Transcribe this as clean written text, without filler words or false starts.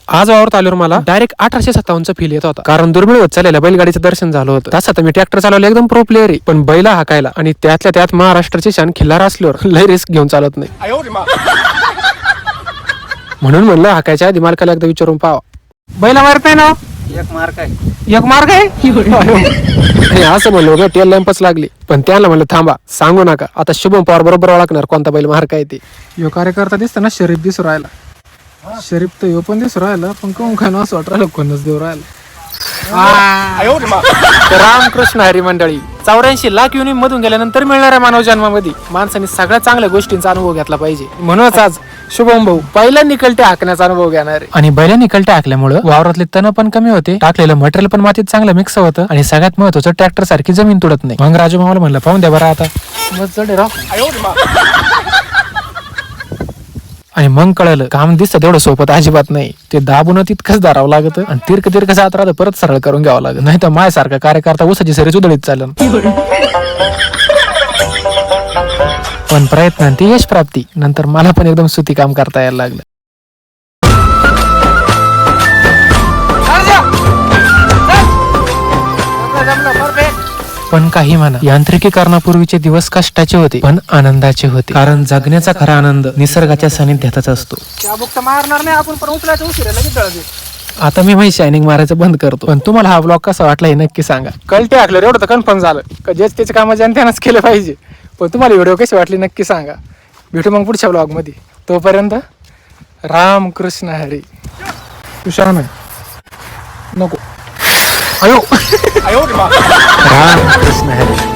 आज वावरत आल्यावर मला डायरेक्ट 1857 फील येत होता, कारण दुर्मिळ होत चाललेल्या बैलगाडीचं दर्शन झालं होतं. तसं तर मी ट्रॅक्टर चालवलं एकदम प्रो प्लेअर आहे, पण बैला हाकायला आणि त्यातल्या त्यात महाराष्ट्राची शान खिल्लार असल्यावर लय रिस्क घेऊन चालत नाही. म्हणून म्हणलं हाकायच्या आधी मालकाला एकदा विचारून पाहा. बैला मारत नाही ना? एक मार्क आहे. एक मार्ग आहे. असं म्हणलं बघ, टेल लॅम्पच लागली, पण त्याला म्हणलं थांबा, सांगू नका. आता शुभम पवार बरोबर ओळखणार कोणता बैल मार्क आहे ते. यो कार्यकर्ता दिसतो ना, शरीफ दिसू राहिला. शरीफ तर यो पण दिसू राहिला, पण कोण खाणं असं वाटत राहिलं कोणच देऊ राहिला. रामकृष्ण हरी मंडळी, 84 लाख युनिट मधून गेल्यानंतर मिळणाऱ्या मानव जन्मामध्ये माणसाने सगळ्या चांगल्या गोष्टींचा अनुभव घेतला पाहिजे. म्हणूनच आज शुभम भाऊ पहिल्या निकलट्या हाकण्याचा अनुभव घेणार आहे. आणि बैल्या निकलट्या हाकल्यामुळे वावरातले तण पण कमी होते, टाकलेलं मटेरियल पण मातीत चांगलं मिक्स होतं, आणि सगळ्यात महत्वाचं ट्रॅक्टर सारखी जमीन तुडत नाही. मग राजू मामाला म्हणलं पाहून द्या बरं आता. मग चढे राव. आणि मग कळलं काम दिसतं तेवढं सोपत अजिबात नाही. ते दाबून तितकंच धरावं लागतं, आणि तिरक जात राहतं, परत सरळ करून घ्यावं लागत. नाही तर माझ्यासारखा कार्यकर्ता उसाची सरी उधळीत चालन. पण प्रयत्नांती यश प्राप्ती. नंतर मला पण एकदम सुती काम करता यायला लागलं. पण काही म्हणा, यांत्रिकीकरणापूर्वीचे दिवस कष्टाचे होते पण आनंदाचे होते, कारण जगण्याचा खरा आनंद निसर्गाच्या सानिध्यातच असतो. मारणार नाही आपण, पण उचलायचं उशीर. आता मी माझी शायनिंग मारायचं बंद करतो. पण तुम्हाला हा ब्लॉग कसा वाटला हे नक्की सांगा. कळते आखलं एवढं तर कन्फर्म झालं का जेच त्याचे काम जनतेनंच केलं पाहिजे. पण तुम्हाला व्हिडिओ कशी वाटली नक्की सांगा. भेटू मग पुढच्या ब्लॉग मध्ये. तोपर्यंत रामकृष्ण हरी. तुषार नाही नको. रामकृष्ण हरी.